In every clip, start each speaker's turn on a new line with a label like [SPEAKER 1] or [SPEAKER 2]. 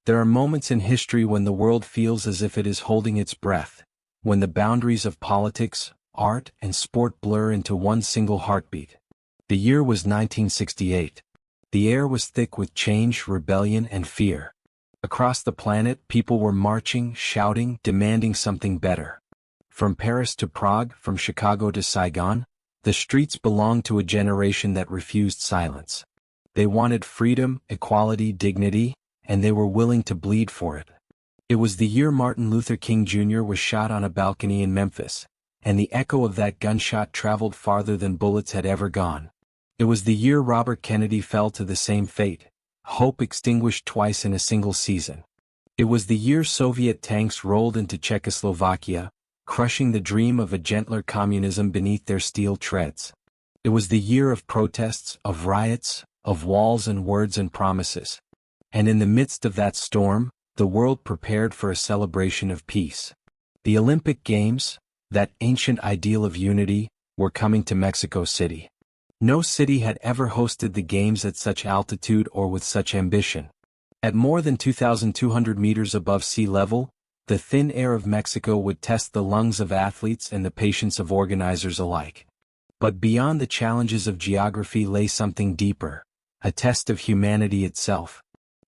[SPEAKER 1] There are moments in history when the world feels as if it is holding its breath, when the boundaries of politics, art, and sport blur into one single heartbeat. The year was 1968. The air was thick with change, rebellion, and fear. Across the planet, people were marching, shouting, demanding something better. From Paris to Prague, from Chicago to Saigon, the streets belonged to a generation that refused silence. They wanted freedom, equality, dignity, and they were willing to bleed for it. It was the year Martin Luther King Jr. was shot on a balcony in Memphis, and the echo of that gunshot traveled farther than bullets had ever gone. It was the year Robert Kennedy fell to the same fate, hope extinguished twice in a single season. It was the year Soviet tanks rolled into Czechoslovakia, crushing the dream of a gentler communism beneath their steel treads. It was the year of protests, of riots, of walls and words and promises. And in the midst of that storm, the world prepared for a celebration of peace. The Olympic Games, that ancient ideal of unity, were coming to Mexico City. No city had ever hosted the Games at such altitude or with such ambition. At more than 2,200 meters above sea level, the thin air of Mexico would test the lungs of athletes and the patience of organizers alike. But beyond the challenges of geography lay something deeper, a test of humanity itself.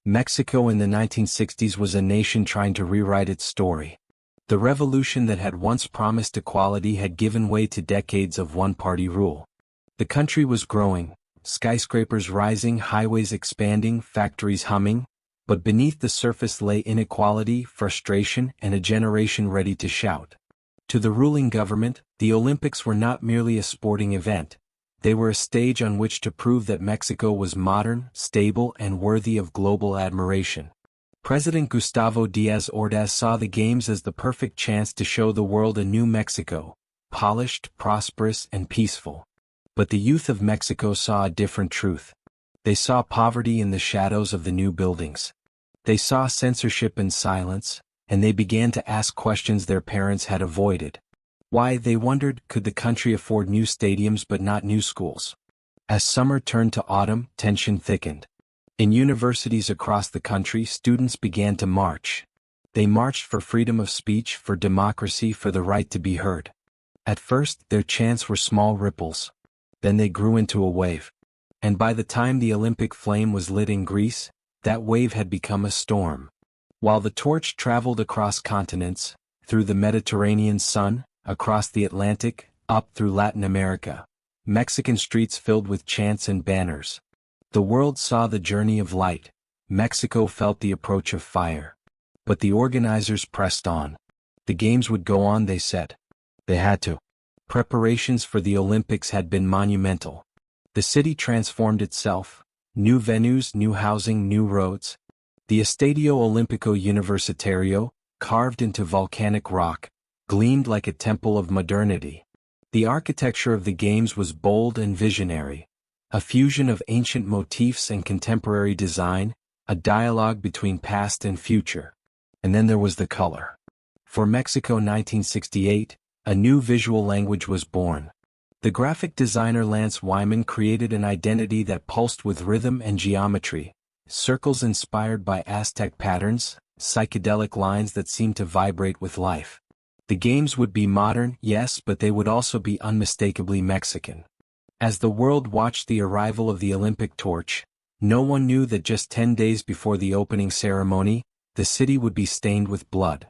[SPEAKER 1] Mexico in the 1960s was a nation trying to rewrite its story. The revolution that had once promised equality had given way to decades of one-party rule. The country was growing, skyscrapers rising, highways expanding, factories humming, but beneath the surface lay inequality, frustration, and a generation ready to shout. To the ruling government, the Olympics were not merely a sporting event. They were a stage on which to prove that Mexico was modern, stable, and worthy of global admiration. President Gustavo Díaz Ordaz saw the Games as the perfect chance to show the world a new Mexico, polished, prosperous, and peaceful. But the youth of Mexico saw a different truth. They saw poverty in the shadows of the new buildings. They saw censorship and silence, and they began to ask questions their parents had avoided. Why, they wondered, could the country afford new stadiums but not new schools? As summer turned to autumn, tension thickened. In universities across the country, students began to march. They marched for freedom of speech, for democracy, for the right to be heard. At first, their chants were small ripples. Then they grew into a wave. And by the time the Olympic flame was lit in Greece, that wave had become a storm. While the torch traveled across continents, through the Mediterranean sun, across the Atlantic, up through Latin America, Mexican streets filled with chants and banners. The world saw the journey of light. Mexico felt the approach of fire. But the organizers pressed on. The Games would go on, they said. They had to. Preparations for the Olympics had been monumental. The city transformed itself. New venues, new housing, new roads. The Estadio Olímpico Universitario, carved into volcanic rock, gleamed like a temple of modernity. The architecture of the Games was bold and visionary, a fusion of ancient motifs and contemporary design, a dialogue between past and future. And then there was the color. For Mexico 1968, a new visual language was born. The graphic designer Lance Wyman created an identity that pulsed with rhythm and geometry, circles inspired by Aztec patterns, psychedelic lines that seemed to vibrate with life. The Games would be modern, yes, but they would also be unmistakably Mexican. As the world watched the arrival of the Olympic torch, no one knew that just 10 days before the opening ceremony, the city would be stained with blood.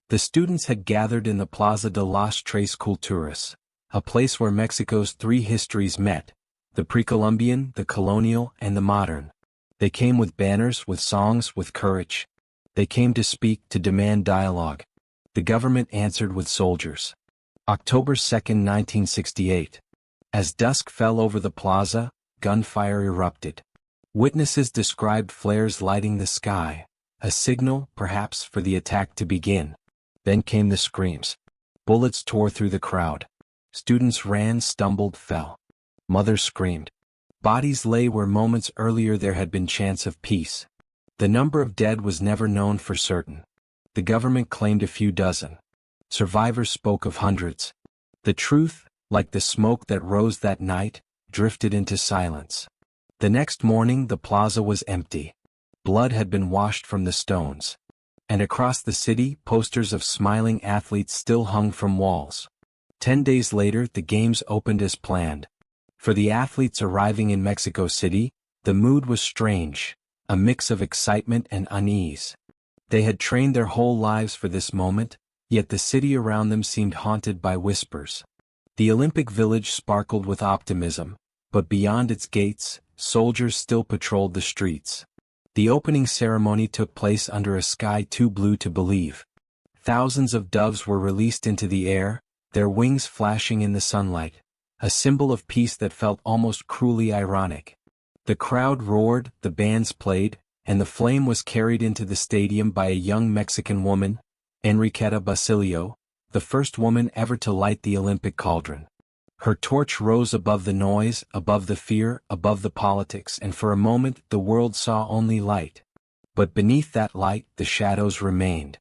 [SPEAKER 1] The students had gathered in the Plaza de las Tres Culturas, a place where Mexico's three histories met, the pre-Columbian, the colonial, and the modern. They came with banners, with songs, with courage. They came to speak, to demand dialogue. The government answered with soldiers. October 2, 1968. As dusk fell over the plaza, gunfire erupted. Witnesses described flares lighting the sky, a signal, perhaps, for the attack to begin. Then came the screams. Bullets tore through the crowd. Students ran, stumbled, fell. Mothers screamed. Bodies lay where moments earlier there had been chants of peace. The number of dead was never known for certain. The government claimed a few dozen. Survivors spoke of hundreds. The truth, like the smoke that rose that night, drifted into silence. The next morning the plaza was empty. blood had been washed from the stones. And across the city, posters of smiling athletes still hung from walls. 10 days later, the games opened as planned. For the athletes arriving in Mexico City, the mood was strange, a mix of excitement and unease. They had trained their whole lives for this moment, yet the city around them seemed haunted by whispers. The Olympic Village sparkled with optimism, but beyond its gates, soldiers still patrolled the streets. The opening ceremony took place under a sky too blue to believe. Thousands of doves were released into the air, their wings flashing in the sunlight, a symbol of peace that felt almost cruelly ironic. The crowd roared, the bands played, and the flame was carried into the stadium by a young Mexican woman, Enriqueta Basilio, the first woman ever to light the Olympic cauldron. Her torch rose above the noise, above the fear, above the politics, and for a moment the world saw only light. But beneath that light, the shadows remained.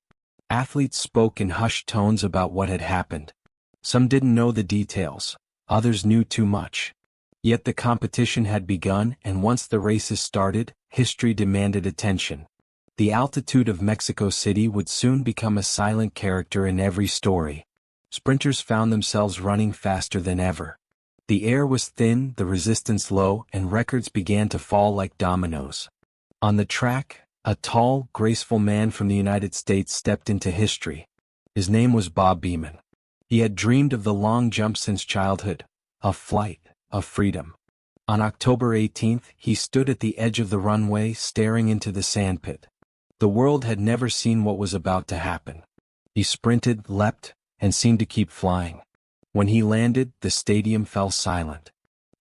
[SPEAKER 1] Athletes spoke in hushed tones about what had happened. Some didn't know the details, others knew too much. Yet the competition had begun, and once the races started, history demanded attention. The altitude of Mexico City would soon become a silent character in every story. Sprinters found themselves running faster than ever. The air was thin, the resistance low, and records began to fall like dominoes. On the track, a tall, graceful man from the United States stepped into history. His name was Bob Beamon. He had dreamed of the long jump since childhood, of flight, of freedom. On October 18th, he stood at the edge of the runway, staring into the sandpit. The world had never seen what was about to happen. He sprinted, leapt, and seemed to keep flying. When he landed, the stadium fell silent.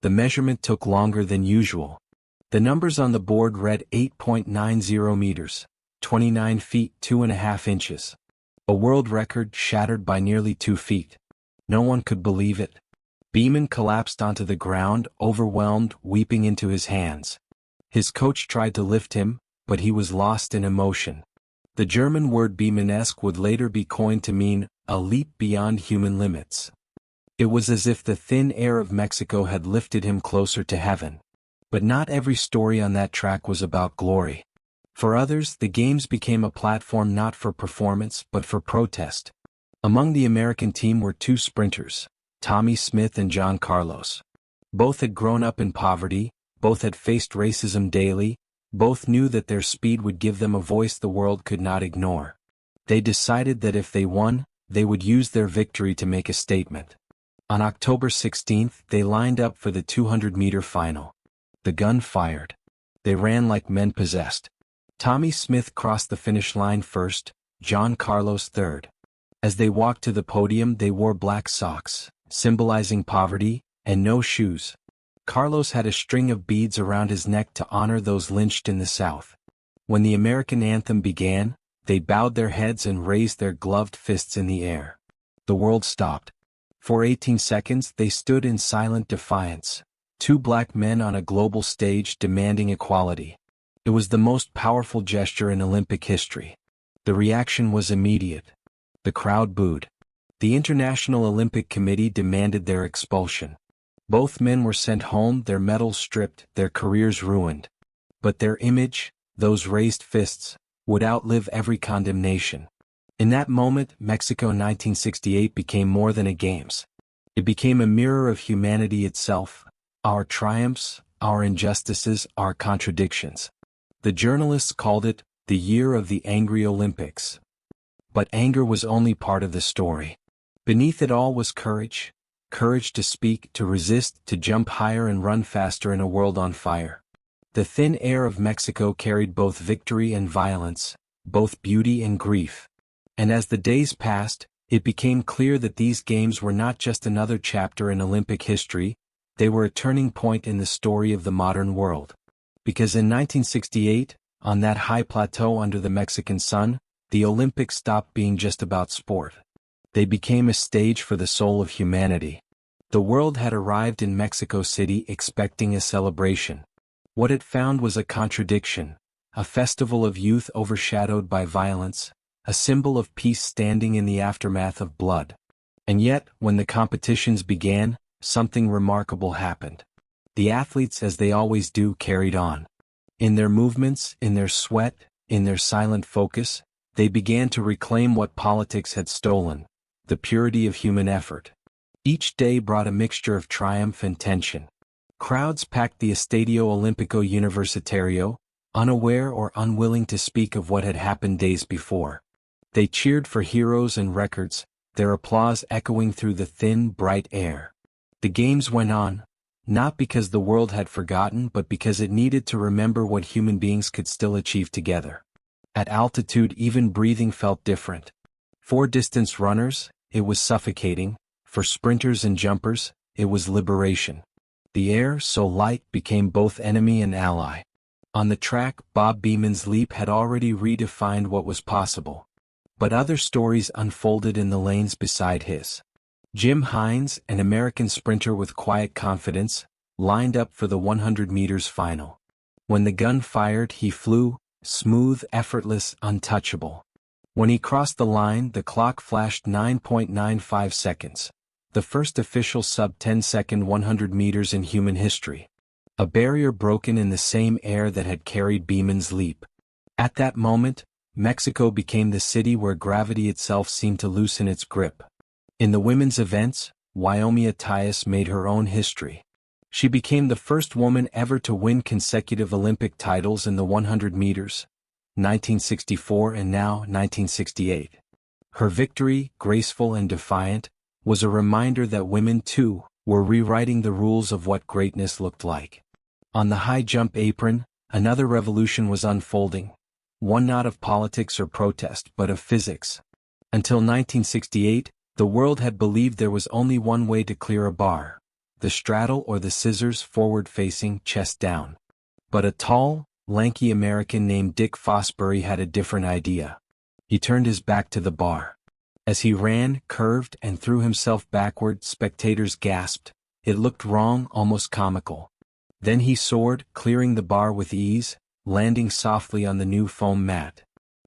[SPEAKER 1] The measurement took longer than usual. The numbers on the board read 8.90 meters, 29 feet 2.5 inches. A world record shattered by nearly 2 feet. No one could believe it. Beamon collapsed onto the ground, overwhelmed, weeping into his hands. His coach tried to lift him, but he was lost in emotion. The German word Beamonesque would later be coined to mean a leap beyond human limits. It was as if the thin air of Mexico had lifted him closer to heaven. But not every story on that track was about glory. For others, the games became a platform not for performance but for protest. Among the American team were two sprinters, Tommie Smith and John Carlos. Both had grown up in poverty, both had faced racism daily, both knew that their speed would give them a voice the world could not ignore. They decided that if they won, they would use their victory to make a statement. On October 16th, they lined up for the 200-meter final. The gun fired. They ran like men possessed. Tommie Smith crossed the finish line first, John Carlos third. As they walked to the podium, they wore black socks, symbolizing poverty, and no shoes. Carlos had a string of beads around his neck to honor those lynched in the South. When the American anthem began, they bowed their heads and raised their gloved fists in the air. The world stopped. For 18 seconds they stood in silent defiance, two black men on a global stage demanding equality. It was the most powerful gesture in Olympic history. The reaction was immediate. The crowd booed. The International Olympic Committee demanded their expulsion. Both men were sent home, their medals stripped, their careers ruined. But their image, those raised fists, would outlive every condemnation. In that moment, Mexico 1968 became more than a games. It became a mirror of humanity itself, our triumphs, our injustices, our contradictions. The journalists called it the year of the angry Olympics. But anger was only part of the story. Beneath it all was courage. Courage to speak, to resist, to jump higher and run faster in a world on fire. The thin air of Mexico carried both victory and violence, both beauty and grief. And as the days passed, it became clear that these games were not just another chapter in Olympic history, they were a turning point in the story of the modern world. Because in 1968, on that high plateau under the Mexican sun, the Olympics stopped being just about sport. They became a stage for the soul of humanity. The world had arrived in Mexico City expecting a celebration. What it found was a contradiction, a festival of youth overshadowed by violence, a symbol of peace standing in the aftermath of blood. And yet, when the competitions began, something remarkable happened. The athletes, as they always do, carried on. In their movements, in their sweat, in their silent focus, they began to reclaim what politics had stolen: the purity of human effort. Each day brought a mixture of triumph and tension. Crowds packed the Estadio Olímpico Universitario, unaware or unwilling to speak of what had happened days before. They cheered for heroes and records, their applause echoing through the thin, bright air. The games went on, not because the world had forgotten but because it needed to remember what human beings could still achieve together. At altitude, even breathing felt different. For distance runners, it was suffocating; for sprinters and jumpers, it was liberation. The air, so light, became both enemy and ally. On the track, Bob Beeman's leap had already redefined what was possible. But other stories unfolded in the lanes beside his. Jim Hines, an American sprinter with quiet confidence, lined up for the 100 meters final. When the gun fired, he flew, smooth, effortless, untouchable. When he crossed the line, the clock flashed 9.95 seconds. The first official sub-10-second 100 meters in human history. A barrier broken in the same air that had carried Beeman's leap. At that moment, Mexico became the city where gravity itself seemed to loosen its grip. In the women's events, Wyomia Tyus made her own history. She became the first woman ever to win consecutive Olympic titles in the 100 meters, 1964 and now 1968. Her victory, graceful and defiant, was a reminder that women, too, were rewriting the rules of what greatness looked like. On the high jump apron, another revolution was unfolding, one not of politics or protest but of physics. Until 1968, the world had believed there was only one way to clear a bar: the straddle or the scissors, forward-facing, chest down. But a tall, lanky American named Dick Fosbury had a different idea. He turned his back to the bar. As he ran, curved, and threw himself backward, spectators gasped. It looked wrong, almost comical. Then he soared, clearing the bar with ease, landing softly on the new foam mat.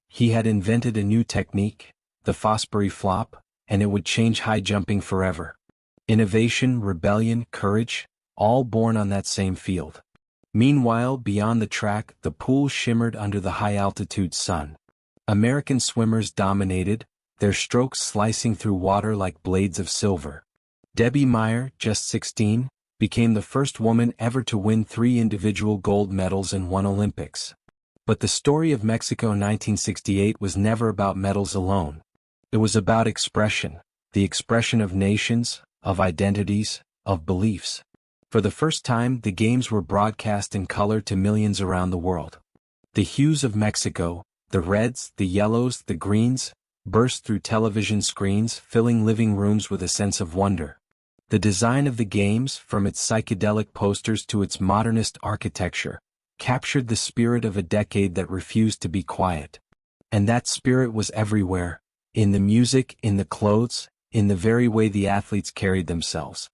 [SPEAKER 1] He had invented a new technique, the Fosbury flop, and it would change high jumping forever. Innovation, rebellion, courage, all born on that same field. Meanwhile, beyond the track, the pool shimmered under the high-altitude sun. American swimmers dominated, their strokes slicing through water like blades of silver. Debbie Meyer, just 16, became the first woman ever to win 3 individual gold medals in one Olympics. But the story of Mexico 1968 was never about medals alone. It was about expression, the expression of nations, of identities, of beliefs. For the first time, the games were broadcast in color to millions around the world. The hues of Mexico, the reds, the yellows, the greens, burst through television screens, filling living rooms with a sense of wonder. The design of the games, from its psychedelic posters to its modernist architecture, captured the spirit of a decade that refused to be quiet. And that spirit was everywhere, in the music, in the clothes, in the very way the athletes carried themselves.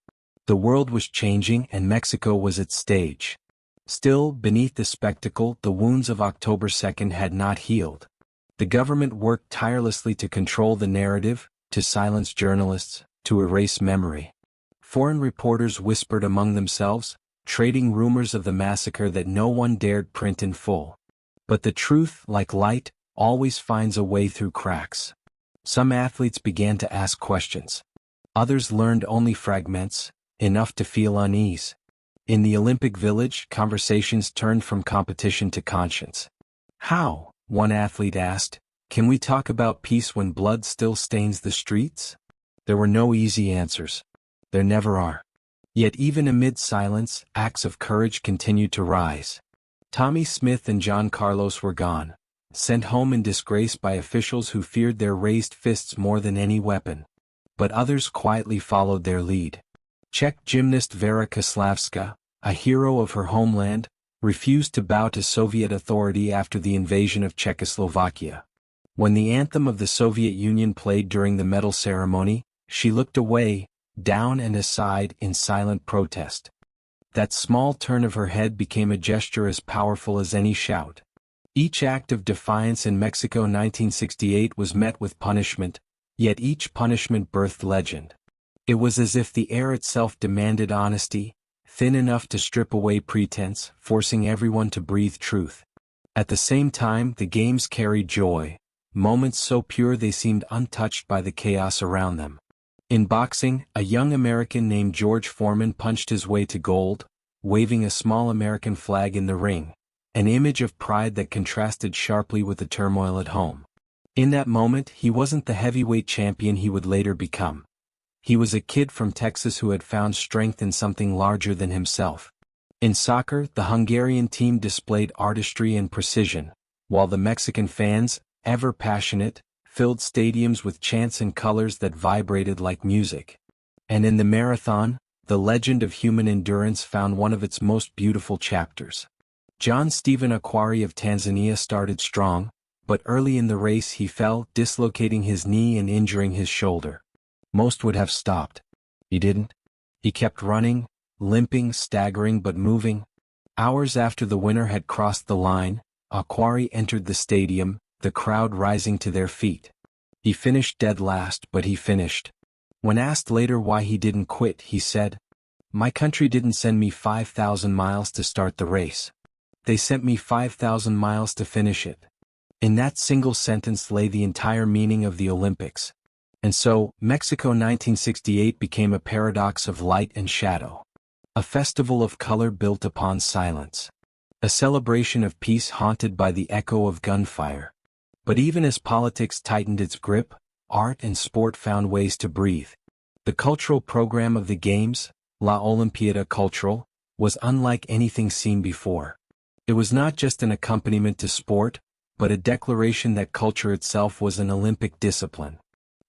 [SPEAKER 1] The world was changing and Mexico was its stage. Still, beneath the spectacle, the wounds of October 2nd had not healed. The government worked tirelessly to control the narrative, to silence journalists, to erase memory. Foreign reporters whispered among themselves, trading rumors of the massacre that no one dared print in full. But the truth, like light, always finds a way through cracks. Some athletes began to ask questions. Others learned only fragments, enough to feel unease. In the Olympic Village, conversations turned from competition to conscience. How, one athlete asked, can we talk about peace when blood still stains the streets? There were no easy answers. There never are. Yet even amid silence, acts of courage continued to rise. Tommie Smith and John Carlos were gone, sent home in disgrace by officials who feared their raised fists more than any weapon. But others quietly followed their lead. Czech gymnast Vera Kaslavska, a hero of her homeland, refused to bow to Soviet authority after the invasion of Czechoslovakia. When the anthem of the Soviet Union played during the medal ceremony, she looked away, down and aside in silent protest. That small turn of her head became a gesture as powerful as any shout. Each act of defiance in Mexico 1968 was met with punishment, yet each punishment birthed legend. It was as if the air itself demanded honesty, thin enough to strip away pretense, forcing everyone to breathe truth. At the same time, the games carried joy, moments so pure they seemed untouched by the chaos around them. In boxing, a young American named George Foreman punched his way to gold, waving a small American flag in the ring, an image of pride that contrasted sharply with the turmoil at home. In that moment, he wasn't the heavyweight champion he would later become. He was a kid from Texas who had found strength in something larger than himself. In soccer, the Hungarian team displayed artistry and precision, while the Mexican fans, ever passionate, filled stadiums with chants and colors that vibrated like music. And in the marathon, the legend of human endurance found one of its most beautiful chapters. John Stephen Akhwari of Tanzania started strong, but early in the race he fell, dislocating his knee and injuring his shoulder. Most would have stopped. He didn't. He kept running, limping, staggering but moving. Hours after the winner had crossed the line, Akhwari entered the stadium, the crowd rising to their feet. He finished dead last, but he finished. When asked later why he didn't quit, he said, "My country didn't send me 5,000 miles to start the race. They sent me 5,000 miles to finish it." In that single sentence lay the entire meaning of the Olympics. And so, Mexico 1968 became a paradox of light and shadow. A festival of color built upon silence. A celebration of peace haunted by the echo of gunfire. But even as politics tightened its grip, art and sport found ways to breathe. The cultural program of the Games, La Olimpiada Cultural, was unlike anything seen before. It was not just an accompaniment to sport, but a declaration that culture itself was an Olympic discipline.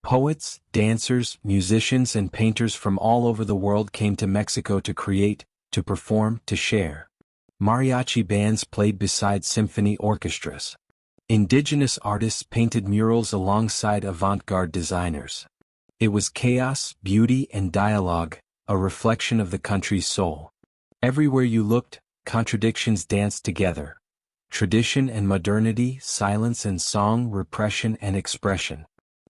[SPEAKER 1] Poets, dancers, musicians and painters from all over the world came to Mexico to create, to perform, to share. Mariachi bands played beside symphony orchestras. Indigenous artists painted murals alongside avant-garde designers. It was chaos, beauty and dialogue, a reflection of the country's soul. Everywhere you looked, contradictions danced together. Tradition and modernity, silence and song, repression and expression.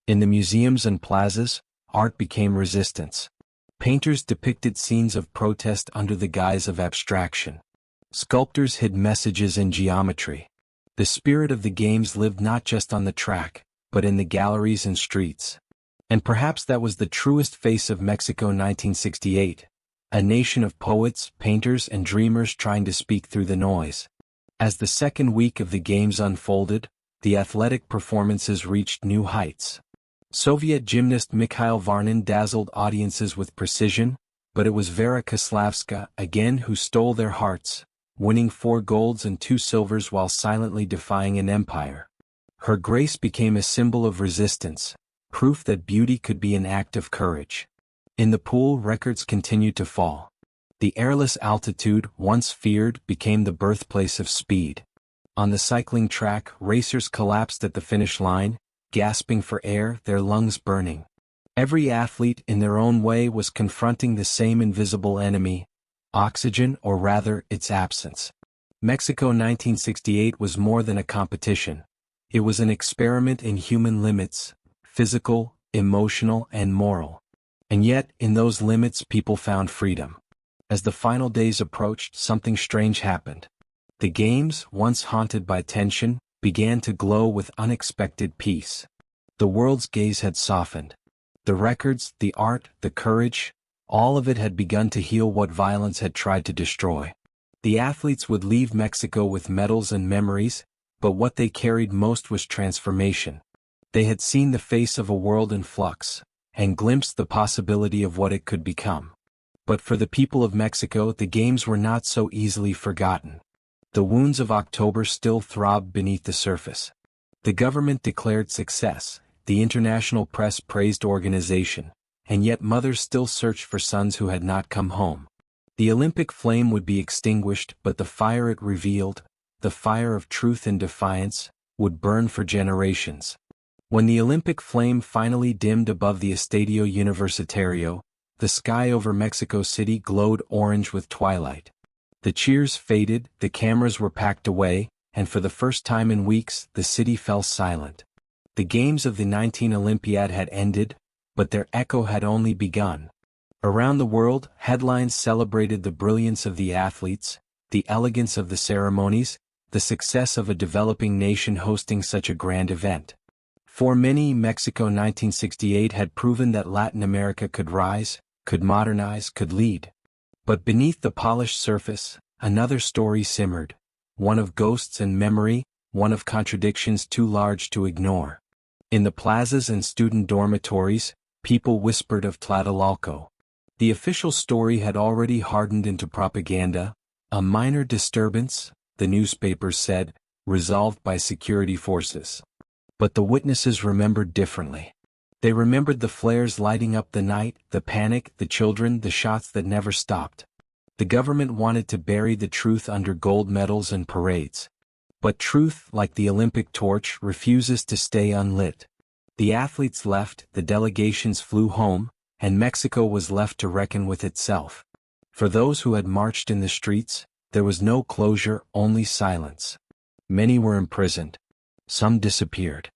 [SPEAKER 1] In the museums and plazas, art became resistance. Painters depicted scenes of protest under the guise of abstraction. Sculptors hid messages in geometry. The spirit of the Games lived not just on the track, but in the galleries and streets. And perhaps that was the truest face of Mexico 1968, a nation of poets, painters and dreamers trying to speak through the noise. As the second week of the Games unfolded, the athletic performances reached new heights. Soviet gymnast Mikhail Varnin dazzled audiences with precision, but it was Vera Kaslavska again who stole their hearts, winning 4 golds and 2 silvers while silently defying an empire. Her grace became a symbol of resistance, proof that beauty could be an act of courage. In the pool, records continued to fall. The airless altitude, once feared, became the birthplace of speed. On the cycling track, racers collapsed at the finish line, gasping for air, their lungs burning. Every athlete, in their own way, was confronting the same invisible enemy, oxygen, or rather, its absence. Mexico 1968 was more than a competition. It was an experiment in human limits, physical, emotional, and moral. And yet, in those limits, people found freedom. As the final days approached, something strange happened. The Games, once haunted by tension, began to glow with unexpected peace. The world's gaze had softened. The records, the art, the courage, all of it had begun to heal what violence had tried to destroy. The athletes would leave Mexico with medals and memories, but what they carried most was transformation. They had seen the face of a world in flux, and glimpsed the possibility of what it could become. But for the people of Mexico, the Games were not so easily forgotten. The wounds of October still throbbed beneath the surface. The government declared success, the international press praised organization, and yet mothers still searched for sons who had not come home. The Olympic flame would be extinguished, but the fire it revealed, the fire of truth and defiance, would burn for generations. When the Olympic flame finally dimmed above the Estadio Universitario, the sky over Mexico City glowed orange with twilight. The cheers faded, the cameras were packed away, and for the first time in weeks, the city fell silent. The Games of the 19 Olympiad had ended, but their echo had only begun. Around the world, headlines celebrated the brilliance of the athletes, the elegance of the ceremonies, the success of a developing nation hosting such a grand event. For many, Mexico 1968 had proven that Latin America could rise, could modernize, could lead. But beneath the polished surface, another story simmered, one of ghosts and memory, one of contradictions too large to ignore. In the plazas and student dormitories, people whispered of Tlatelolco. The official story had already hardened into propaganda, a minor disturbance, the newspapers said, resolved by security forces. But the witnesses remembered differently. They remembered the flares lighting up the night, the panic, the children, the shots that never stopped. The government wanted to bury the truth under gold medals and parades. But truth, like the Olympic torch, refuses to stay unlit. The athletes left, the delegations flew home, and Mexico was left to reckon with itself. For those who had marched in the streets, there was no closure, only silence. Many were imprisoned. Some disappeared.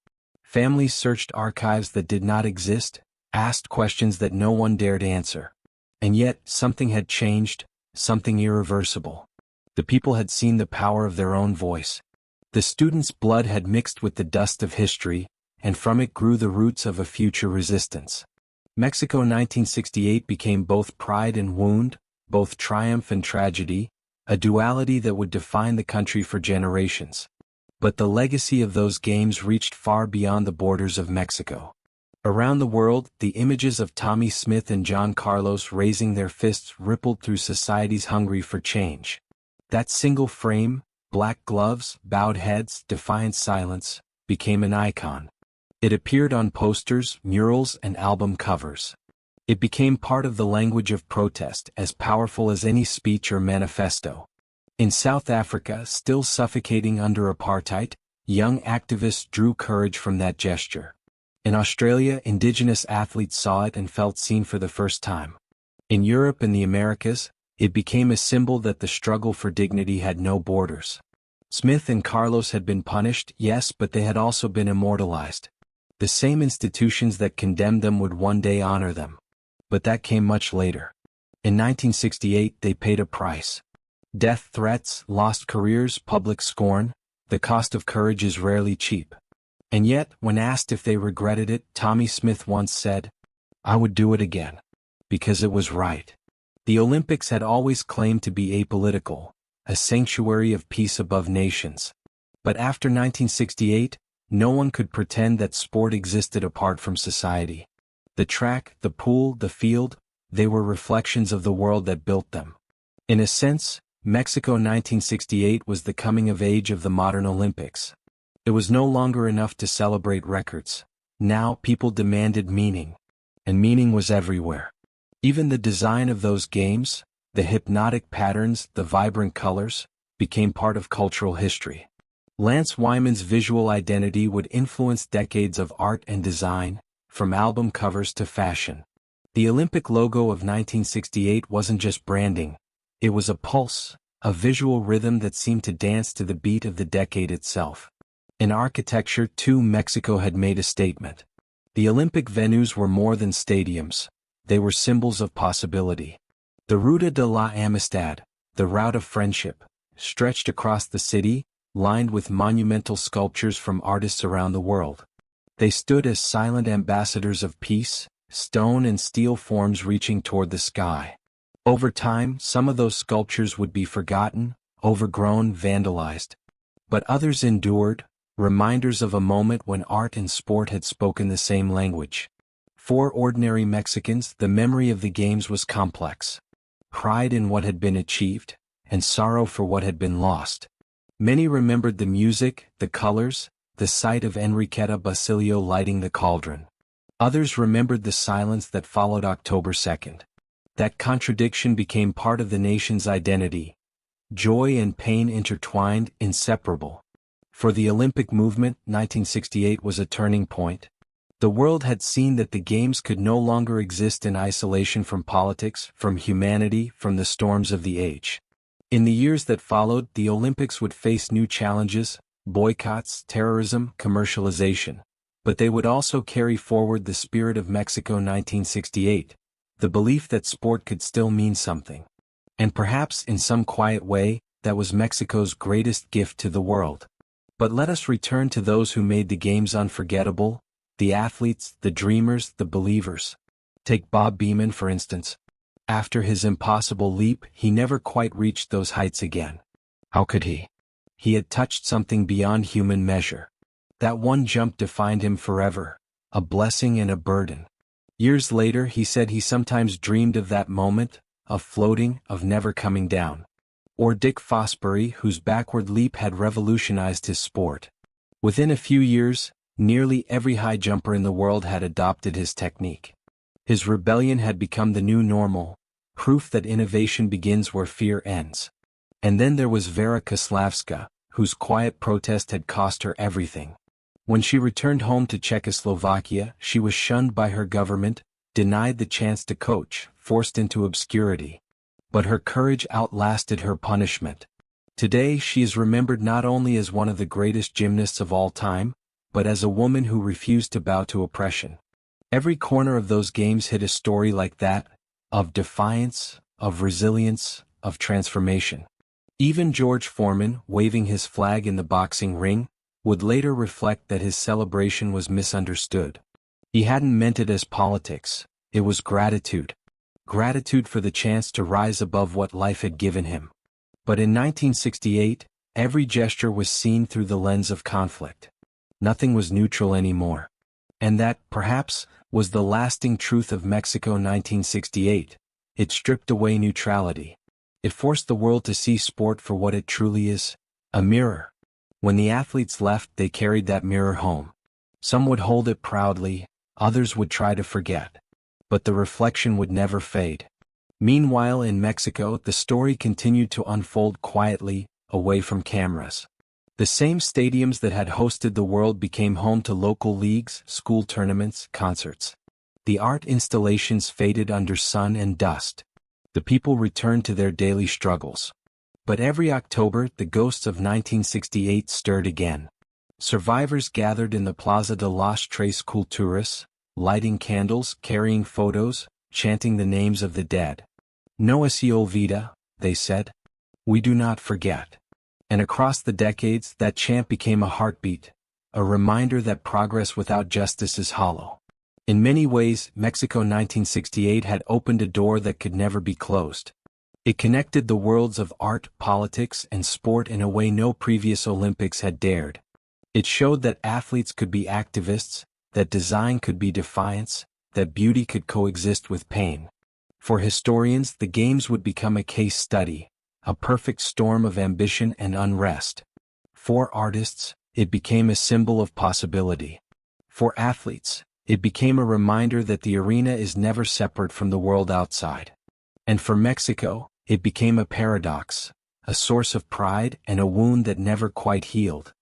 [SPEAKER 1] Families searched archives that did not exist, asked questions that no one dared answer. And yet, something had changed, something irreversible. The people had seen the power of their own voice. The students' blood had mixed with the dust of history, and from it grew the roots of a future resistance. Mexico 1968 became both pride and wound, both triumph and tragedy, a duality that would define the country for generations. But the legacy of those games reached far beyond the borders of Mexico. Around the world, the images of Tommie Smith and John Carlos raising their fists rippled through societies hungry for change. That single frame, black gloves, bowed heads, defiant silence, became an icon. It appeared on posters, murals, and album covers. It became part of the language of protest, as powerful as any speech or manifesto. In South Africa, still suffocating under apartheid, young activists drew courage from that gesture. In Australia, indigenous athletes saw it and felt seen for the first time. In Europe and the Americas, it became a symbol that the struggle for dignity had no borders. Smith and Carlos had been punished, yes, but they had also been immortalized. The same institutions that condemned them would one day honor them. But that came much later. In 1968, they paid a price. Death threats, lost careers, public scorn. The cost of courage is rarely cheap. And yet, when asked if they regretted it, Tommie Smith once said, "I would do it again. Because it was right." The Olympics had always claimed to be apolitical, a sanctuary of peace above nations. But after 1968, no one could pretend that sport existed apart from society. The track, the pool, the field, they were reflections of the world that built them. In a sense, Mexico 1968 was the coming of age of the modern Olympics. It was no longer enough to celebrate records. Now people demanded meaning. And meaning was everywhere. Even the design of those games, the hypnotic patterns, the vibrant colors, became part of cultural history. Lance Wyman's visual identity would influence decades of art and design, from album covers to fashion. The Olympic logo of 1968 wasn't just branding. It was a pulse, a visual rhythm that seemed to dance to the beat of the decade itself. In architecture, too, Mexico had made a statement. The Olympic venues were more than stadiums. They were symbols of possibility. The Ruta de la Amistad, the route of friendship, stretched across the city, lined with monumental sculptures from artists around the world. They stood as silent ambassadors of peace, stone and steel forms reaching toward the sky. Over time, some of those sculptures would be forgotten, overgrown, vandalized. But others endured, reminders of a moment when art and sport had spoken the same language. For ordinary Mexicans, the memory of the games was complex. Pride in what had been achieved, and sorrow for what had been lost. Many remembered the music, the colors, the sight of Enriqueta Basilio lighting the cauldron. Others remembered the silence that followed October 2nd. That contradiction became part of the nation's identity. Joy and pain intertwined, inseparable. For the Olympic movement, 1968 was a turning point. The world had seen that the Games could no longer exist in isolation from politics, from humanity, from the storms of the age. In the years that followed, the Olympics would face new challenges, boycotts, terrorism, commercialization. But they would also carry forward the spirit of Mexico 1968, The belief that sport could still mean something. And perhaps in some quiet way, that was Mexico's greatest gift to the world. But let us return to those who made the games unforgettable, the athletes, the dreamers, the believers. Take Bob Beamon for instance. After his impossible leap, he never quite reached those heights again. How could he? He had touched something beyond human measure. That one jump defined him forever, a blessing and a burden. Years later he said he sometimes dreamed of that moment, of floating, of never coming down. Or Dick Fosbury, whose backward leap had revolutionized his sport. Within a few years, nearly every high jumper in the world had adopted his technique. His rebellion had become the new normal, proof that innovation begins where fear ends. And then there was Vera Koslavska, whose quiet protest had cost her everything. When she returned home to Czechoslovakia, she was shunned by her government, denied the chance to coach, forced into obscurity. But her courage outlasted her punishment. Today she is remembered not only as one of the greatest gymnasts of all time, but as a woman who refused to bow to oppression. Every corner of those games hid a story like that, of defiance, of resilience, of transformation. Even George Foreman, waving his flag in the boxing ring, would later reflect that his celebration was misunderstood. He hadn't meant it as politics, it was gratitude. Gratitude for the chance to rise above what life had given him. But in 1968, every gesture was seen through the lens of conflict. Nothing was neutral anymore. And that, perhaps, was the lasting truth of Mexico 1968. It stripped away neutrality. It forced the world to see sport for what it truly is, a mirror. When the athletes left, they carried that mirror home. Some would hold it proudly, others would try to forget. But the reflection would never fade. Meanwhile in Mexico, the story continued to unfold quietly, away from cameras. The same stadiums that had hosted the world became home to local leagues, school tournaments, concerts. The art installations faded under sun and dust. The people returned to their daily struggles. But every October, the ghosts of 1968 stirred again. Survivors gathered in the Plaza de las Tres Culturas, lighting candles, carrying photos, chanting the names of the dead. No se olvida, they said. We do not forget. And across the decades, that chant became a heartbeat, a reminder that progress without justice is hollow. In many ways, Mexico 1968 had opened a door that could never be closed. It connected the worlds of art, politics, and sport in a way no previous Olympics had dared. It showed that athletes could be activists, that design could be defiance, that beauty could coexist with pain. For historians, the games would become a case study, a perfect storm of ambition and unrest. For artists, it became a symbol of possibility. For athletes, it became a reminder that the arena is never separate from the world outside. And for Mexico, it became a paradox, a source of pride and a wound that never quite healed.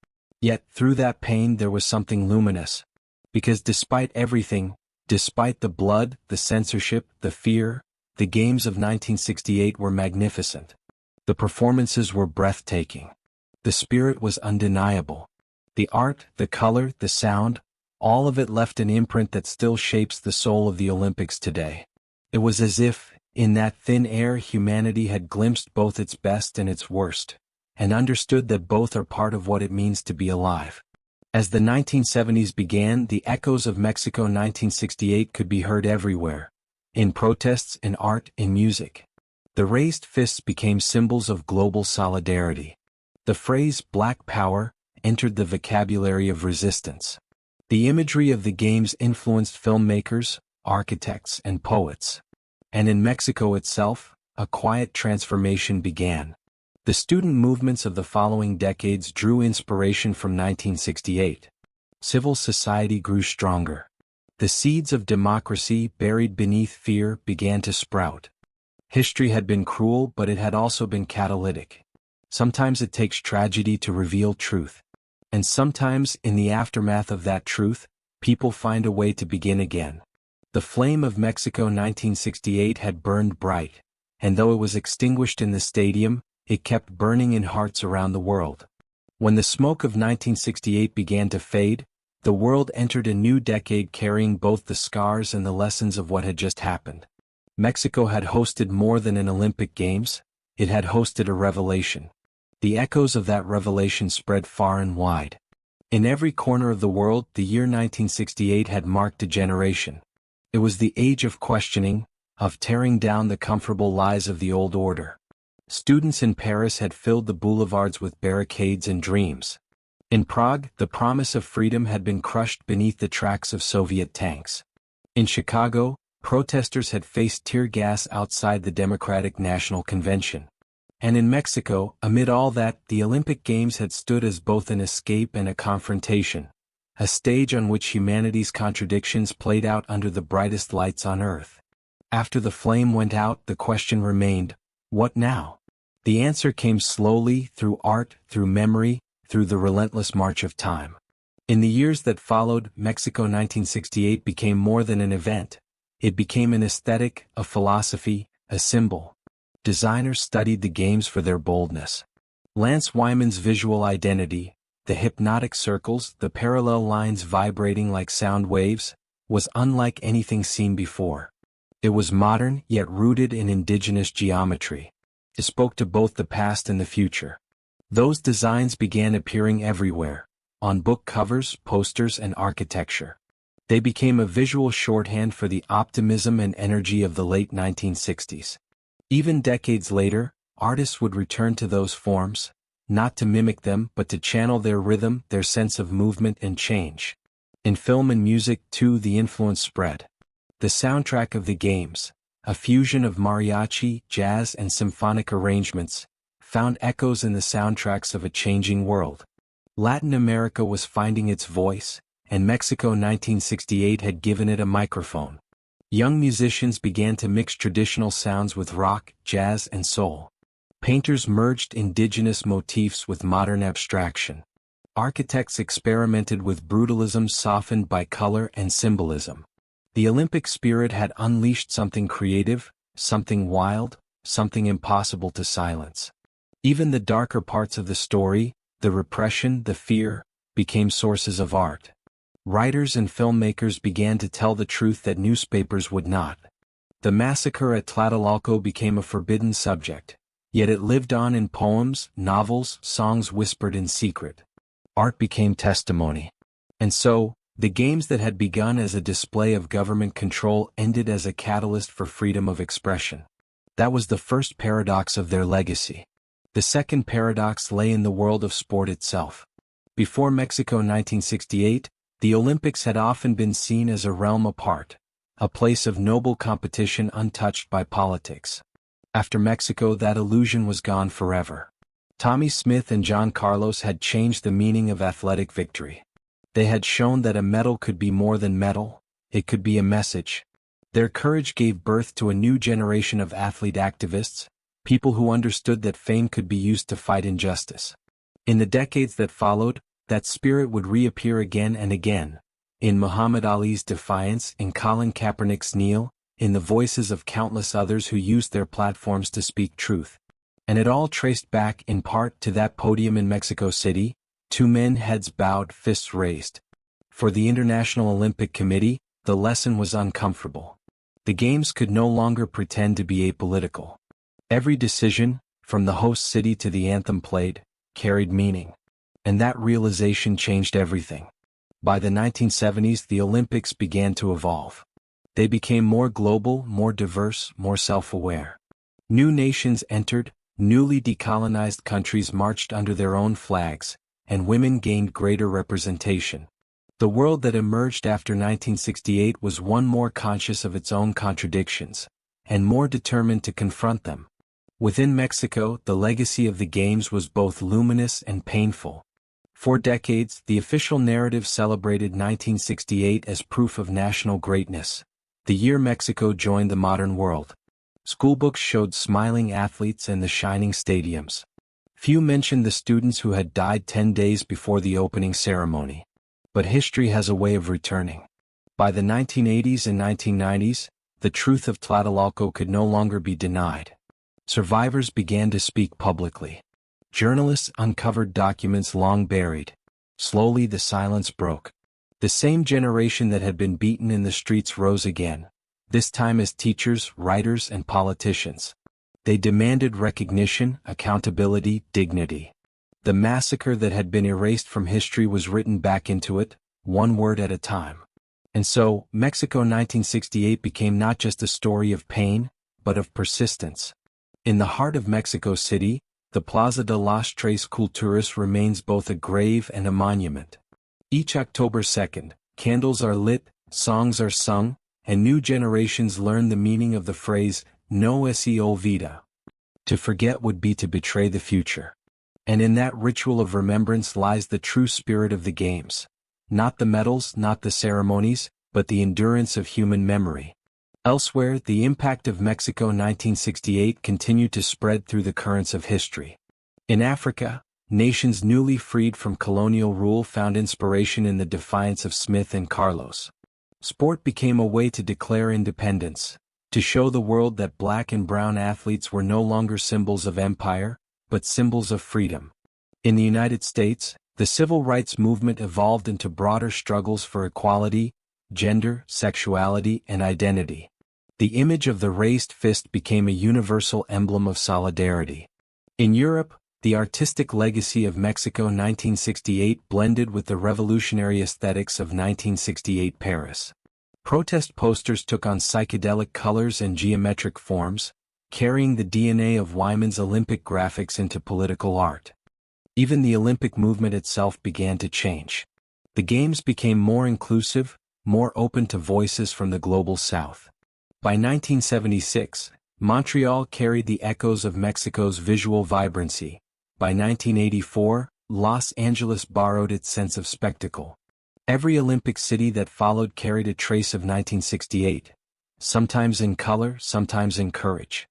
[SPEAKER 1] Yet, through that pain there was something luminous. Because despite everything, despite the blood, the censorship, the fear, the games of 1968 were magnificent. The performances were breathtaking. The spirit was undeniable. The art, the color, the sound, all of it left an imprint that still shapes the soul of the Olympics today. It was as if, in that thin air, humanity had glimpsed both its best and its worst, and understood that both are part of what it means to be alive. As the 1970s began, the echoes of Mexico 1968 could be heard everywhere. In protests, in art, in music. The raised fists became symbols of global solidarity. The phrase "Black Power" entered the vocabulary of resistance. The imagery of the games influenced filmmakers, architects, and poets. And in Mexico itself, a quiet transformation began. The student movements of the following decades drew inspiration from 1968. Civil society grew stronger. The seeds of democracy buried beneath fear began to sprout. History had been cruel, but it had also been catalytic. Sometimes it takes tragedy to reveal truth. And sometimes, in the aftermath of that truth, people find a way to begin again. The flame of Mexico 1968 had burned bright, and though it was extinguished in the stadium, it kept burning in hearts around the world. When the smoke of 1968 began to fade, the world entered a new decade carrying both the scars and the lessons of what had just happened. Mexico had hosted more than an Olympic Games, it had hosted a revelation. The echoes of that revelation spread far and wide. In every corner of the world, the year 1968 had marked a generation. It was the age of questioning, of tearing down the comfortable lies of the old order. Students in Paris had filled the boulevards with barricades and dreams. In Prague, the promise of freedom had been crushed beneath the tracks of Soviet tanks. In Chicago, protesters had faced tear gas outside the Democratic National Convention. And in Mexico, amid all that, the Olympic Games had stood as both an escape and a confrontation, a stage on which humanity's contradictions played out under the brightest lights on earth. After the flame went out, the question remained, what now? The answer came slowly, through art, through memory, through the relentless march of time. In the years that followed, Mexico 1968 became more than an event. It became an aesthetic, a philosophy, a symbol. Designers studied the games for their boldness. Lance Wyman's visual identity, the hypnotic circles, the parallel lines vibrating like sound waves, was unlike anything seen before. It was modern, yet rooted in indigenous geometry. It spoke to both the past and the future. Those designs began appearing everywhere, on book covers, posters, and architecture. They became a visual shorthand for the optimism and energy of the late 1960s. Even decades later, artists would return to those forms, not to mimic them but to channel their rhythm, their sense of movement and change. In film and music, too, the influence spread. The soundtrack of the games, a fusion of mariachi, jazz, and symphonic arrangements, found echoes in the soundtracks of a changing world. Latin America was finding its voice, and Mexico 1968 had given it a microphone. Young musicians began to mix traditional sounds with rock, jazz, and soul. Painters merged indigenous motifs with modern abstraction. Architects experimented with brutalism softened by color and symbolism. The Olympic spirit had unleashed something creative, something wild, something impossible to silence. Even the darker parts of the story, the repression, the fear, became sources of art. Writers and filmmakers began to tell the truth that newspapers would not. The massacre at Tlatelolco became a forbidden subject, yet it lived on in poems, novels, songs whispered in secret. Art became testimony. And so, the games that had begun as a display of government control ended as a catalyst for freedom of expression. That was the first paradox of their legacy. The second paradox lay in the world of sport itself. Before Mexico 1968, the Olympics had often been seen as a realm apart, a place of noble competition untouched by politics. After Mexico, that illusion was gone forever. Tommie Smith and John Carlos had changed the meaning of athletic victory. They had shown that a medal could be more than medal, it could be a message. Their courage gave birth to a new generation of athlete activists, people who understood that fame could be used to fight injustice. In the decades that followed, that spirit would reappear again and again, in Muhammad Ali's defiance, in Colin Kaepernick's kneel, in the voices of countless others who used their platforms to speak truth. And it all traced back, in part, to that podium in Mexico City, two men, heads bowed, fists raised. For the International Olympic Committee, the lesson was uncomfortable. The Games could no longer pretend to be apolitical. Every decision, from the host city to the anthem played, carried meaning. And that realization changed everything. By the 1970s, the Olympics began to evolve. They became more global, more diverse, more self-aware. New nations entered, newly decolonized countries marched under their own flags, and women gained greater representation. The world that emerged after 1968 was one more conscious of its own contradictions, and more determined to confront them. Within Mexico, the legacy of the Games was both luminous and painful. For decades, the official narrative celebrated 1968 as proof of national greatness, the year Mexico joined the modern world. Schoolbooks showed smiling athletes and the shining stadiums. Few mentioned the students who had died 10 days before the opening ceremony. But history has a way of returning. By the 1980s and 1990s, the truth of Tlatelolco could no longer be denied. Survivors began to speak publicly. Journalists uncovered documents long buried. Slowly the silence broke. The same generation that had been beaten in the streets rose again. this time as teachers, writers, and politicians. They demanded recognition, accountability, dignity. The massacre that had been erased from history was written back into it, one word at a time. And so, Mexico 1968 became not just a story of pain, but of persistence. In the heart of Mexico City, the Plaza de las Tres Culturas remains both a grave and a monument. Each October 2nd, candles are lit, songs are sung, and new generations learn the meaning of the phrase, no se olvida. To forget would be to betray the future. And in that ritual of remembrance lies the true spirit of the games. Not the medals, not the ceremonies, but the endurance of human memory. Elsewhere, the impact of Mexico 1968 continued to spread through the currents of history. In Africa, nations newly freed from colonial rule found inspiration in the defiance of Smith and Carlos. Sport became a way to declare independence, to show the world that black and brown athletes were no longer symbols of empire, but symbols of freedom. In the United States, the civil rights movement evolved into broader struggles for equality, gender, sexuality, and identity. The image of the raised fist became a universal emblem of solidarity. In Europe, the artistic legacy of Mexico 1968 blended with the revolutionary aesthetics of 1968 Paris. Protest posters took on psychedelic colors and geometric forms, carrying the DNA of Wyman's Olympic graphics into political art. Even the Olympic movement itself began to change. The Games became more inclusive, more open to voices from the global South. By 1976, Montreal carried the echoes of Mexico's visual vibrancy. By 1984, Los Angeles borrowed its sense of spectacle. Every Olympic city that followed carried a trace of 1968, sometimes in color, sometimes in courage.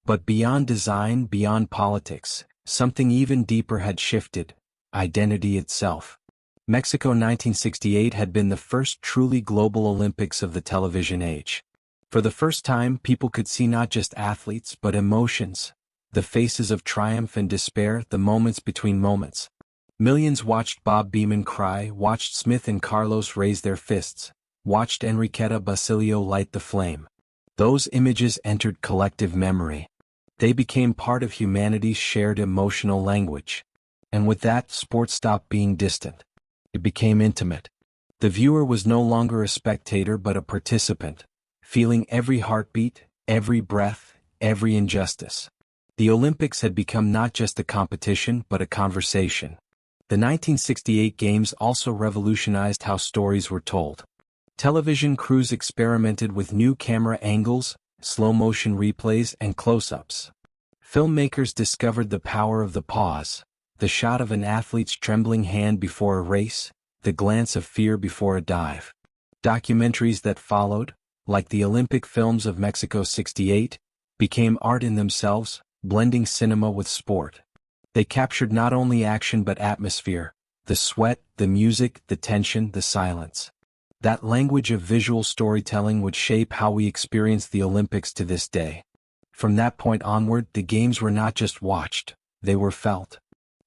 [SPEAKER 1] But beyond design, beyond politics, something even deeper had shifted: identity itself. Mexico 1968 had been the first truly global Olympics of the television age. For the first time, people could see not just athletes but emotions, the faces of triumph and despair, the moments between moments. Millions watched Bob Beamon cry, watched Smith and Carlos raise their fists, watched Enriqueta Basilio light the flame. Those images entered collective memory. They became part of humanity's shared emotional language. And with that, sport stopped being distant. It became intimate. The viewer was no longer a spectator but a participant, feeling every heartbeat, every breath, every injustice. The Olympics had become not just a competition but a conversation. The 1968 Games also revolutionized how stories were told. Television crews experimented with new camera angles, slow-motion replays, and close-ups. Filmmakers discovered the power of the pause, the shot of an athlete's trembling hand before a race, the glance of fear before a dive. Documentaries that followed, like the Olympic films of Mexico '68, became art in themselves, blending cinema with sport. They captured not only action but atmosphere, the sweat, the music, the tension, the silence. That language of visual storytelling would shape how we experience the Olympics to this day. From that point onward, the Games were not just watched, they were felt.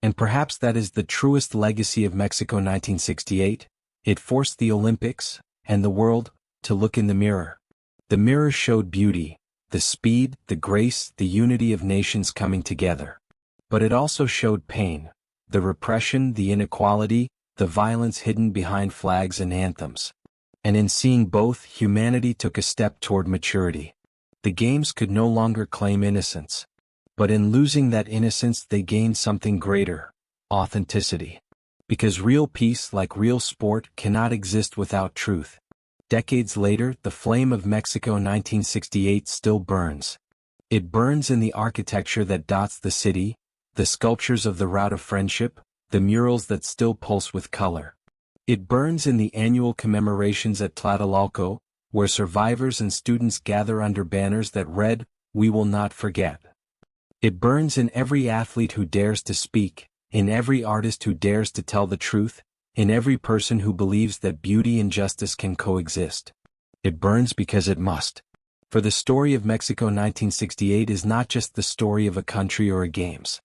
[SPEAKER 1] And perhaps that is the truest legacy of Mexico 1968. It forced the Olympics, and the world, to look in the mirror. The mirror showed beauty, the speed, the grace, the unity of nations coming together. But it also showed pain, the repression, the inequality, the violence hidden behind flags and anthems. And in seeing both, humanity took a step toward maturity. The Games could no longer claim innocence. But in losing that innocence they gained something greater: authenticity. Because real peace, like real sport, cannot exist without truth. Decades later, the flame of Mexico 1968 still burns. It burns in the architecture that dots the city, the sculptures of the Route of Friendship, the murals that still pulse with color. It burns in the annual commemorations at Tlatelolco, where survivors and students gather under banners that read, "We will not forget." It burns in every athlete who dares to speak, in every artist who dares to tell the truth, in every person who believes that beauty and justice can coexist. It burns because it must. For the story of Mexico 1968 is not just the story of a country or a Games.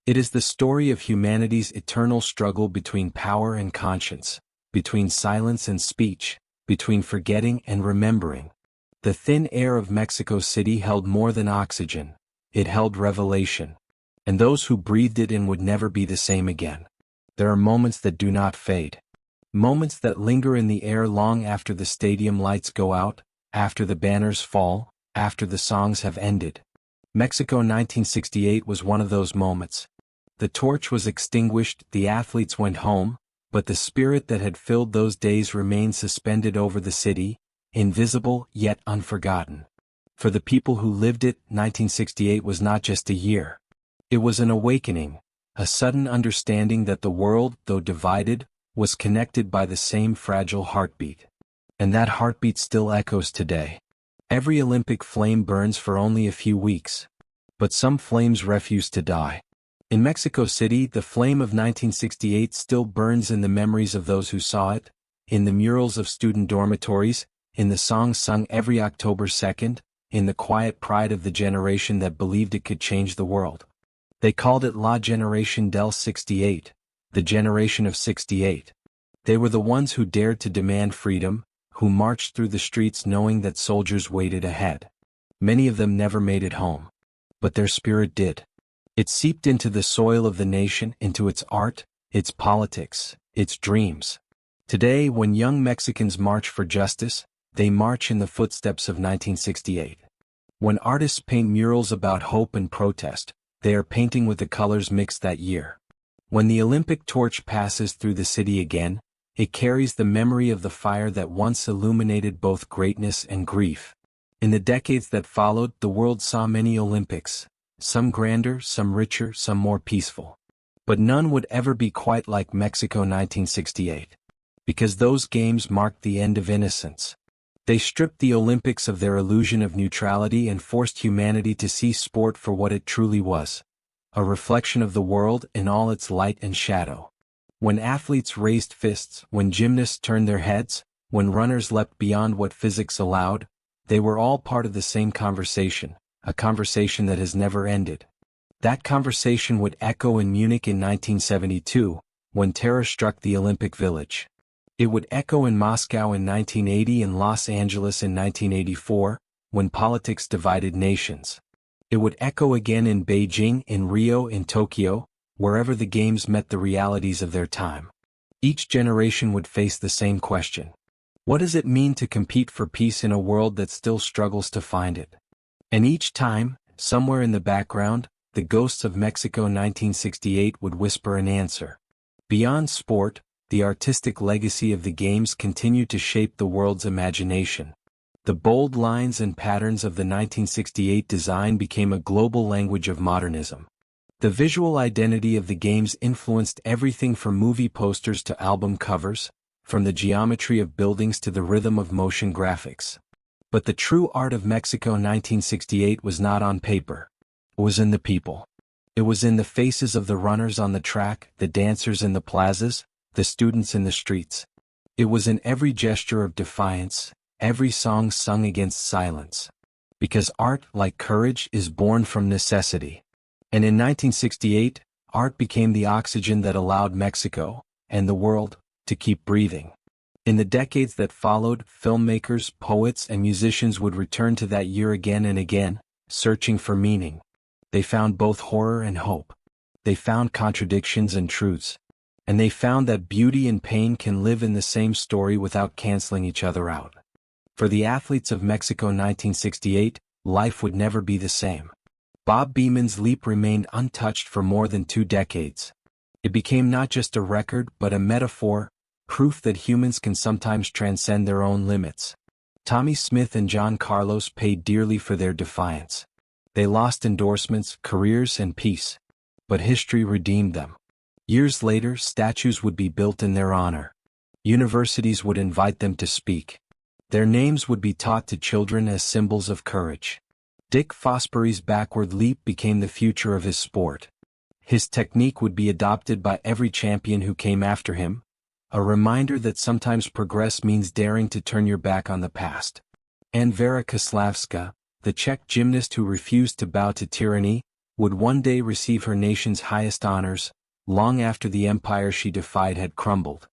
[SPEAKER 1] It is the story of humanity's eternal struggle between power and conscience, between silence and speech, between forgetting and remembering. The thin air of Mexico City held more than oxygen. It held revelation. And those who breathed it in would never be the same again. There are moments that do not fade. Moments that linger in the air long after the stadium lights go out, after the banners fall, after the songs have ended. Mexico 1968 was one of those moments. The torch was extinguished, the athletes went home, but the spirit that had filled those days remained suspended over the city, invisible yet unforgotten. For the people who lived it, 1968 was not just a year. It was an awakening, a sudden understanding that the world, though divided, was connected by the same fragile heartbeat. And that heartbeat still echoes today. Every Olympic flame burns for only a few weeks. But some flames refuse to die. In Mexico City, the flame of 1968 still burns in the memories of those who saw it, in the murals of student dormitories, in the songs sung every October 2nd, in the quiet pride of the generation that believed it could change the world. They called it La Generación del 68, the generation of 68. They were the ones who dared to demand freedom, who marched through the streets knowing that soldiers waited ahead. Many of them never made it home. But their spirit did. It seeped into the soil of the nation, into its art, its politics, its dreams. Today, when young Mexicans march for justice, they march in the footsteps of 1968. When artists paint murals about hope and protest, they are painting with the colors mixed that year. When the Olympic torch passes through the city again, it carries the memory of the fire that once illuminated both greatness and grief. In the decades that followed, the world saw many Olympics, some grander, some richer, some more peaceful. But none would ever be quite like Mexico 1968. Because those games marked the end of innocence. They stripped the Olympics of their illusion of neutrality and forced humanity to see sport for what it truly was. A reflection of the world in all its light and shadow. When athletes raised fists, when gymnasts turned their heads, when runners leapt beyond what physics allowed, they were all part of the same conversation, a conversation that has never ended. That conversation would echo in Munich in 1972, when terror struck the Olympic Village. It would echo in Moscow in 1980 and Los Angeles in 1984, when politics divided nations. It would echo again in Beijing, in Rio, in Tokyo, wherever the games met the realities of their time. Each generation would face the same question. What does it mean to compete for peace in a world that still struggles to find it? And each time, somewhere in the background, the ghosts of Mexico 1968 would whisper an answer. Beyond sport, the artistic legacy of the games continued to shape the world's imagination. The bold lines and patterns of the 1968 design became a global language of modernism. The visual identity of the games influenced everything from movie posters to album covers, from the geometry of buildings to the rhythm of motion graphics. But the true art of Mexico 1968 was not on paper. It was in the people. It was in the faces of the runners on the track, the dancers in the plazas, the students in the streets. It was in every gesture of defiance, every song sung against silence. Because art, like courage, is born from necessity. And in 1968, art became the oxygen that allowed Mexico, and the world, to keep breathing. In the decades that followed, filmmakers, poets, and musicians would return to that year again and again, searching for meaning. They found both horror and hope. They found contradictions and truths. And they found that beauty and pain can live in the same story without canceling each other out. For the athletes of Mexico 1968, life would never be the same. Bob Beeman's leap remained untouched for more than 2 decades. It became not just a record but a metaphor, proof that humans can sometimes transcend their own limits. Tommie Smith and John Carlos paid dearly for their defiance. They lost endorsements, careers, and peace. But history redeemed them. Years later, statues would be built in their honor. Universities would invite them to speak. Their names would be taught to children as symbols of courage. Dick Fosbury's backward leap became the future of his sport. His technique would be adopted by every champion who came after him, a reminder that sometimes progress means daring to turn your back on the past. And Vera Kaslavska, the Czech gymnast who refused to bow to tyranny, would one day receive her nation's highest honors, long after the empire she defied had crumbled.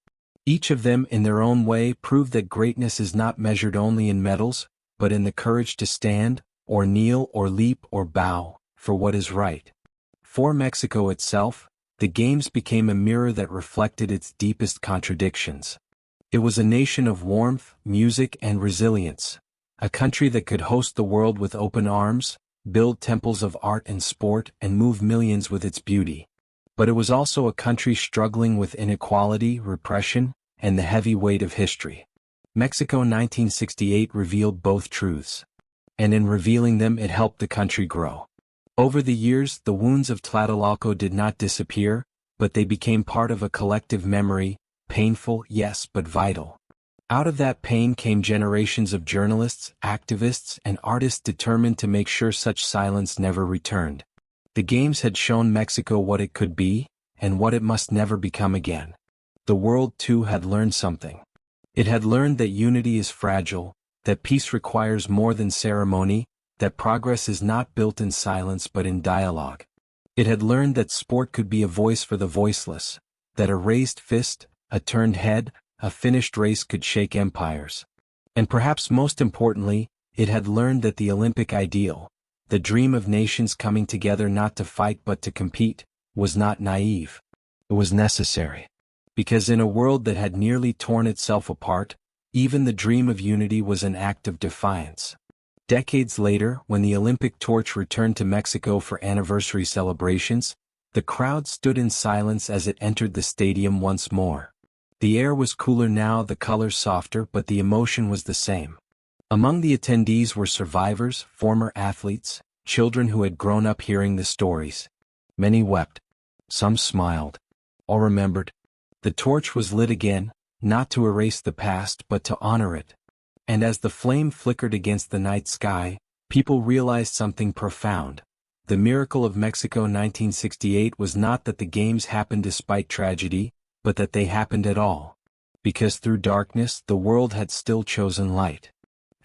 [SPEAKER 1] Each of them, in their own way, proved that greatness is not measured only in medals, but in the courage to stand, or kneel or leap or bow, for what is right. For Mexico itself, the Games became a mirror that reflected its deepest contradictions. It was a nation of warmth, music and resilience, a country that could host the world with open arms, build temples of art and sport and move millions with its beauty. But it was also a country struggling with inequality, repression, and the heavy weight of history. Mexico 1968 revealed both truths. And in revealing them it helped the country grow. Over the years the wounds of Tlatelolco did not disappear, but they became part of a collective memory, painful, yes, but vital. Out of that pain came generations of journalists, activists, and artists determined to make sure such silence never returned. The Games had shown Mexico what it could be, and what it must never become again. The world, too, had learned something. It had learned that unity is fragile, that peace requires more than ceremony, that progress is not built in silence but in dialogue. It had learned that sport could be a voice for the voiceless, that a raised fist, a turned head, a finished race could shake empires. And perhaps most importantly, it had learned that the Olympic ideal, the dream of nations coming together not to fight but to compete, was not naive. It was necessary. Because in a world that had nearly torn itself apart, even the dream of unity was an act of defiance. Decades later, when the Olympic torch returned to Mexico for anniversary celebrations, the crowd stood in silence as it entered the stadium once more. The air was cooler now, the colors softer, but the emotion was the same. Among the attendees were survivors, former athletes, children who had grown up hearing the stories. Many wept. Some smiled. All remembered. The torch was lit again, not to erase the past but to honor it. And as the flame flickered against the night sky, people realized something profound. The miracle of Mexico 1968 was not that the Games happened despite tragedy, but that they happened at all. Because through darkness the world had still chosen light.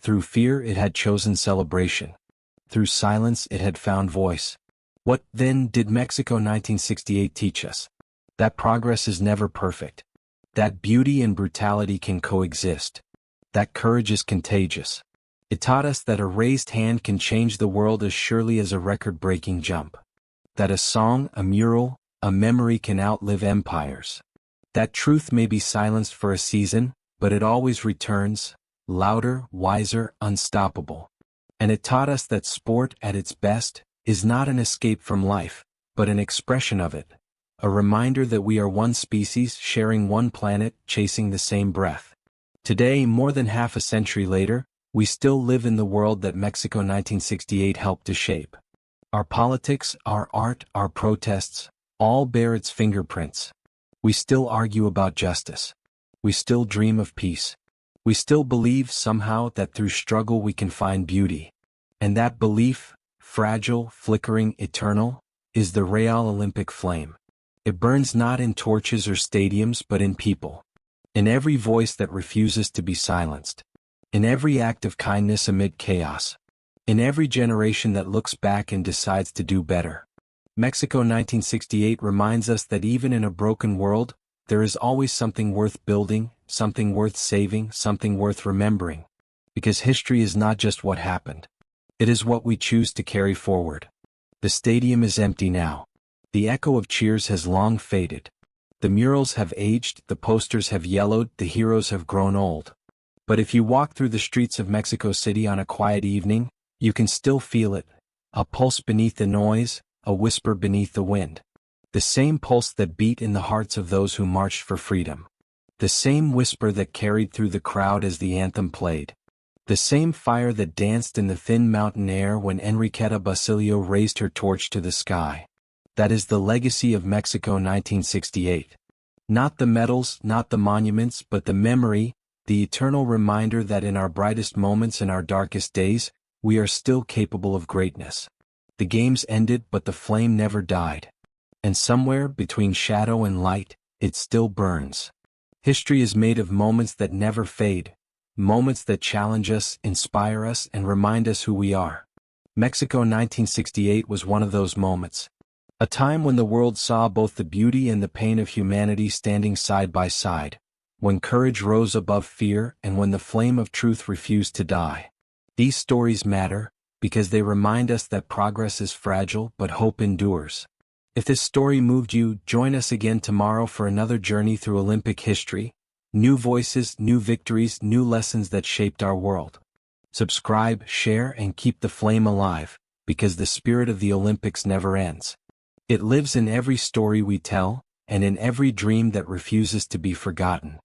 [SPEAKER 1] Through fear it had chosen celebration. Through silence it had found voice. What, then, did Mexico 1968 teach us? That progress is never perfect. That beauty and brutality can coexist. That courage is contagious. It taught us that a raised hand can change the world as surely as a record-breaking jump. That a song, a mural, a memory can outlive empires. That truth may be silenced for a season, but it always returns, louder, wiser, unstoppable. And it taught us that sport, at its best, is not an escape from life, but an expression of it. A reminder that we are one species, sharing one planet, chasing the same breath. Today, more than half a century later, we still live in the world that Mexico 1968 helped to shape. Our politics, our art, our protests, all bear its fingerprints. We still argue about justice. We still dream of peace. We still believe somehow that through struggle we can find beauty. And that belief, fragile, flickering, eternal, is the Real Olympic flame. It burns not in torches or stadiums but in people. In every voice that refuses to be silenced. In every act of kindness amid chaos. In every generation that looks back and decides to do better. Mexico 1968 reminds us that even in a broken world, there is always something worth building, something worth saving, something worth remembering. Because history is not just what happened. It is what we choose to carry forward. The stadium is empty now. The echo of cheers has long faded. The murals have aged, the posters have yellowed, the heroes have grown old. But if you walk through the streets of Mexico City on a quiet evening, you can still feel it. A pulse beneath the noise, a whisper beneath the wind. The same pulse that beat in the hearts of those who marched for freedom. The same whisper that carried through the crowd as the anthem played. The same fire that danced in the thin mountain air when Enriqueta Basilio raised her torch to the sky. That is the legacy of Mexico 1968. Not the medals, not the monuments, but the memory, the eternal reminder that in our brightest moments and our darkest days, we are still capable of greatness. The Games ended, but the flame never died. And somewhere between shadow and light, it still burns. History is made of moments that never fade, moments that challenge us, inspire us, and remind us who we are. Mexico 1968 was one of those moments. A time when the world saw both the beauty and the pain of humanity standing side by side, when courage rose above fear and when the flame of truth refused to die. These stories matter, because they remind us that progress is fragile but hope endures. If this story moved you, join us again tomorrow for another journey through Olympic history. New voices, new victories, new lessons that shaped our world. Subscribe, share, and keep the flame alive, because the spirit of the Olympics never ends. It lives in every story we tell, and in every dream that refuses to be forgotten.